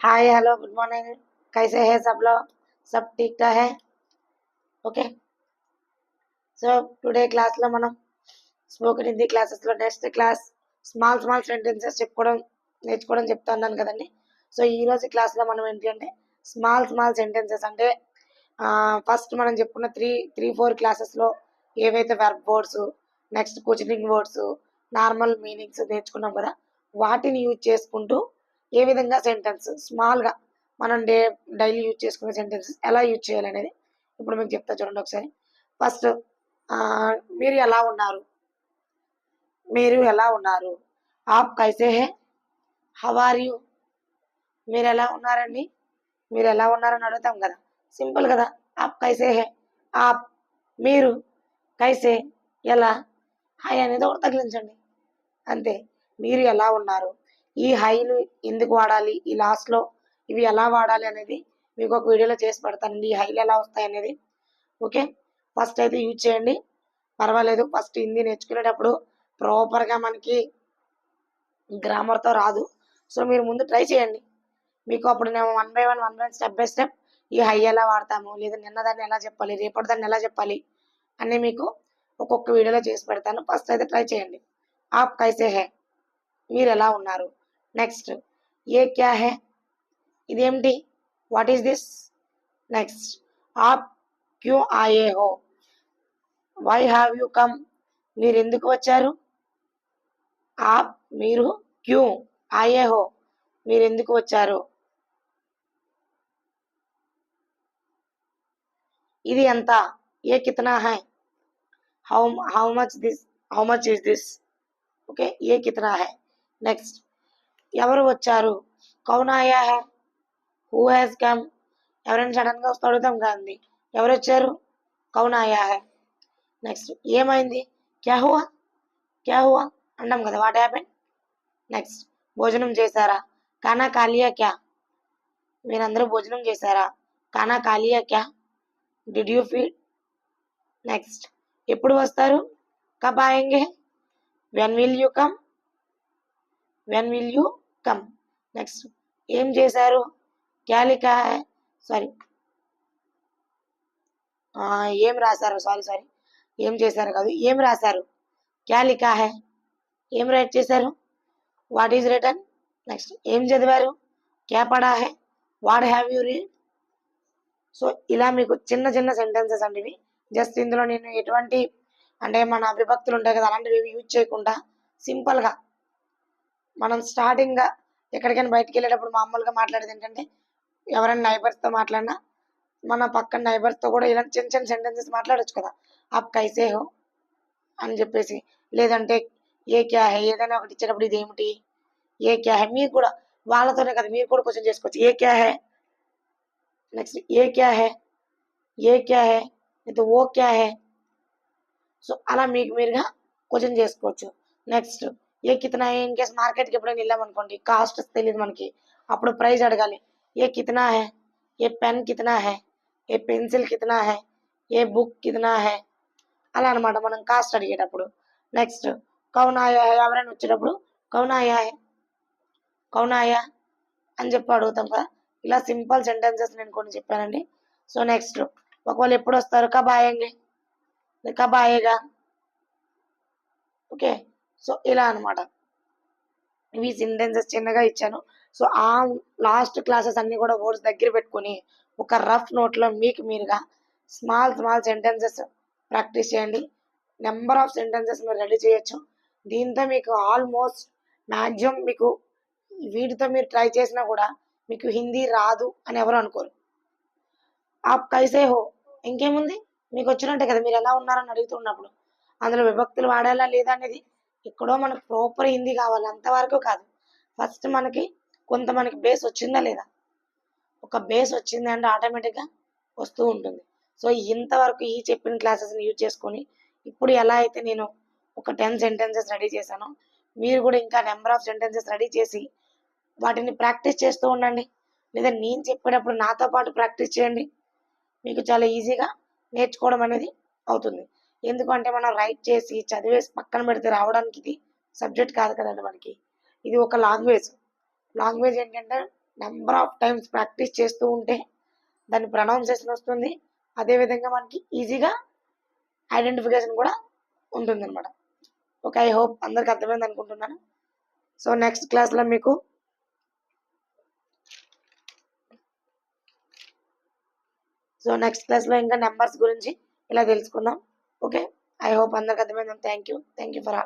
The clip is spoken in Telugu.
Hi hello good morning. कैसे हैं सब लोग? सब ठीक ठाक है? ఓకే. సో టుడే క్లాస్లో మనం స్పోకెన్ హిందీ క్లాసెస్లో next class small small sentences నేర్చుకోవడం చెప్తా అన్నాను కదండి. సో ఈరోజు క్లాస్లో మనం ఏంటి అంటే స్మాల్ స్మాల్ సెంటెన్సెస్ అంటే ఫస్ట్ మనం చెప్పుకున్న త్రీ ఫోర్ క్లాసెస్లో ఏవైతే verb words, next questioning words, normal meanings నేర్చుకున్నాం కదా, వాటిని యూజ్ చేసుకుంటూ ఏ విధంగా సెంటెన్స్ స్మాల్గా మనం డైలీ యూజ్ చేసుకునే సెంటెన్సెస్ ఎలా యూజ్ చేయాలనేది ఇప్పుడు మీకు చెప్తా చూడండి ఒకసారి. ఫస్ట్ మీరు ఎలా ఉన్నారు, మీరు ఎలా ఉన్నారు. ఆప్ కైసే హే, హౌ ఆర్ యూ. మీరు ఎలా ఉన్నారండి, మీరు ఎలా ఉన్నారని అడుగుతాం కదా, సింపుల్ కదా. ఆప్ కైసే హే, ఆప్ మీరు, కైసే ఎలా, హై అనేది ఒకటి తగిలించండి అంతే. మీరు ఎలా ఉన్నారు. ఈ హైలు ఎందుకు వాడాలి, ఈ లాస్ట్లో ఇవి ఎలా వాడాలి అనేది మీకు ఒక వీడియోలో చేసి పెడతానండి. ఈ హైలు ఎలా వస్తాయి అనేది. ఓకే, ఫస్ట్ అయితే యూజ్ చేయండి, పర్వాలేదు. ఫస్ట్ హిందీ నేర్చుకునేటప్పుడు ప్రాపర్గా మనకి గ్రామర్తో రాదు. సో మీరు ముందు ట్రై చేయండి, మీకు అప్పుడు నేను one by one step by step ఈ హై ఎలా వాడతాము, లేదా నిన్న దాన్ని ఎలా చెప్పాలి, రేపటి దాన్ని ఎలా చెప్పాలి అని మీకు ఒక్కొక్క వీడియోలో చేసి పెడతాను. ఫస్ట్ అయితే ట్రై చేయండి. ఆప్ కైసే హే, మీరు ఎలా ఉన్నారు. నెక్స్ట్ ఏ క్యా హే, ఇదేమిటి, వాట్ ఈస్ దిస్. నెక్స్ట్ ఆప్ క్యూ ఆయే హో, వై హ్యావ్ యూ కమ్, మీరు ఎందుకు వచ్చారు. ఆప్ మీరు, క్యూ ఆయే హో, మీరు ఎందుకు వచ్చారు. ఇది ఎంత, ఏ కితనా హై, how much is this. Okay, ఏ కితనా హై. నెక్స్ట్ ఎవరు వచ్చారు, కౌన్ ఆయా హై, హూ హ్యాస్ కమ్. ఎవరైనా సడన్గా వస్తూ అడుగుతాం కదండి, ఎవరు వచ్చారు, కౌన్ ఆయా హై. నెక్స్ట్ ఏమైంది, క్యా హువా, క్యా హువా అంటాం కదా, వాట్ హ్యాపెన్. నెక్స్ట్ భోజనం చేశారా, ఖానా ఖాలియా క్యా, మీరందరూ భోజనం చేశారా. ఖానా ఖాలియా క్యా, డిడ్ యూ ఫీడ్. నెక్స్ట్ ఎప్పుడు వస్తారు, కబ్ ఆయేంగే, when will you come, when will you come. Next ఏం చేశారు, క్యా లిఖా హై, సారీ ఏం రాశారు, సారీ ఏం చేశారు కాదు, ఏం రాశారు. క్యా లిఖా హై, ఏం రైట్ చేశారు, వాట్ ఈజ్ రిటర్న్. నెక్స్ట్ ఏం చదివారు, క్యా పడా హై, what have you read. So ఇలా మీకు చిన్న చిన్న సెంటెన్సెస్ అండి ఇవి. జస్ట్ ఇందులో నేను ఎటువంటి అంటే మన విభక్తులు ఉంటాయి కదా, అలాంటివి యూజ్ చేయకుండా సింపుల్గా మనం స్టార్టింగ్గా ఎక్కడికైనా బయటికి వెళ్ళేటప్పుడు మామూలుగా మాట్లాడేది ఏంటంటే, ఎవరైనా నైబర్స్తో మాట్లాడినా మన పక్కన నైబర్స్తో కూడా ఇలాంటి చిన్న చిన్న సెంటెన్సెస్ మాట్లాడొచ్చు కదా. ఆప్ కైసే హో అని చెప్పేసి, లేదంటే ఏ క్యా హై, ఏదైనా ఒకటి ఇచ్చేటప్పుడు ఇదేమిటి, ఏ క్యా హై. మీరు కూడా వాళ్ళతోనే కదా, మీరు కూడా క్వశ్చన్ చేసుకోవచ్చు, ఏ క్యా హై. నెక్స్ట్ ఏ క్యా హై, ఏ క్యా హై, అయితే ఓ క్యా హై. సో అలా మీకు మీరుగా క్వశ్చన్ చేసుకోవచ్చు. నెక్స్ట్ ఏ కితనా హై, ఇన్ కేస్ మార్కెట్కి ఎప్పుడైనా వెళ్ళామనుకోండి, కాస్ట్ తెలియదు మనకి, అప్పుడు ప్రైస్ అడగాలి. ఏ కితనా హై, ఏ పెన్ కితనా హై, ఏ పెన్సిల్ కితనా హై, ఏ బుక్ కితనా హై, అలా అనమాట మనం కాస్ట్ అడిగేటప్పుడు. నెక్స్ట్ కౌన్ ఆయా హై, ఎవరైనా వచ్చేటప్పుడు కౌన్ ఆయా హై, కౌన్ ఆయా అని చెప్పి అడుగుతాం కదా. ఇలా సింపుల్ సెంటెన్సెస్ నేను కొన్ని చెప్పానండి. సో నెక్స్ట్ ఒకవేళ ఎప్పుడు వస్తారు, కబ్ ఆయేంగే, కబ్ ఆయేగా. ఓకే, సో ఇలా అనమాట ఇవి సెంటెన్సెస్ చిన్నగా ఇచ్చాను. సో ఆ లాస్ట్ క్లాసెస్ అన్ని కూడా వర్డ్స్ దగ్గర పెట్టుకొని ఒక రఫ్ నోట్లో మీకు మీరుగా స్మాల్ స్మాల్ సెంటెన్సెస్ ప్రాక్టీస్ చేయండి. నెంబర్ ఆఫ్ సెంటెన్సెస్ మీరు రెడీ చేయొచ్చు. దీంతో మీకు ఆల్మోస్ట్ మ్యాక్సిమం మీకు వీటితో మీరు ట్రై చేసినా కూడా మీకు హిందీ రాదు అని ఎవరు అనుకోరు. ఆప్ కైసే హో, ఇంకేముంది, మీకు వచ్చినట్టే కదా. మీరు ఎలా ఉన్నారని అడుగుతున్నప్పుడు అందులో విభక్తులు వాడాలా లేదా అనేది ఎక్కడో మనకు ప్రాపర్ హిందీ కావాలి, అంతవరకు కాదు. ఫస్ట్ మనకి బేస్ వచ్చిందా లేదా, ఒక బేస్ వచ్చింది అంటే ఆటోమేటిక్గా వస్తూ ఉంటుంది. సో ఇంతవరకు ఈ చెప్పిన క్లాసెస్ని యూజ్ చేసుకొని ఇప్పుడు ఎలా అయితే నేను ఒక 10 సెంటెన్సెస్ రెడీ చేశానో, మీరు కూడా ఇంకా నెంబర్ ఆఫ్ సెంటెన్సెస్ రెడీ చేసి వాటిని ప్రాక్టీస్ చేస్తూ ఉండండి. లేదా నేను చెప్పేటప్పుడు నాతో పాటు ప్రాక్టీస్ చేయండి, మీకు చాలా ఈజీగా నేర్చుకోవడం అనేది అవుతుంది. ఎందుకంటే మనం రైట్ చేసి చదివేసి పక్కన పెడితే రావడానికి ఇది సబ్జెక్ట్ కాదు కదండి మనకి, ఇది ఒక లాంగ్వేజ్. లాంగ్వేజ్ ఏంటంటే నెంబర్ ఆఫ్ టైమ్స్ ప్రాక్టీస్ చేస్తూ ఉంటే దాని ప్రొనౌన్సియేషన్ వస్తుంది. అదేవిధంగా మనకి ఈజీగా ఐడెంటిఫికేషన్ కూడా ఉంటుందన్నమాట. ఓకే, ఐ హోప్ అందరికి అర్థమైంది అనుకుంటున్నాను. సో నెక్స్ట్ క్లాస్లో మీకు ఇంకా నెంబర్స్ గురించి ఇలా తెలుసుకుందాం. ఓకే, ఐ హోప్ అందరికి అర్థమైంది. Thank you for all.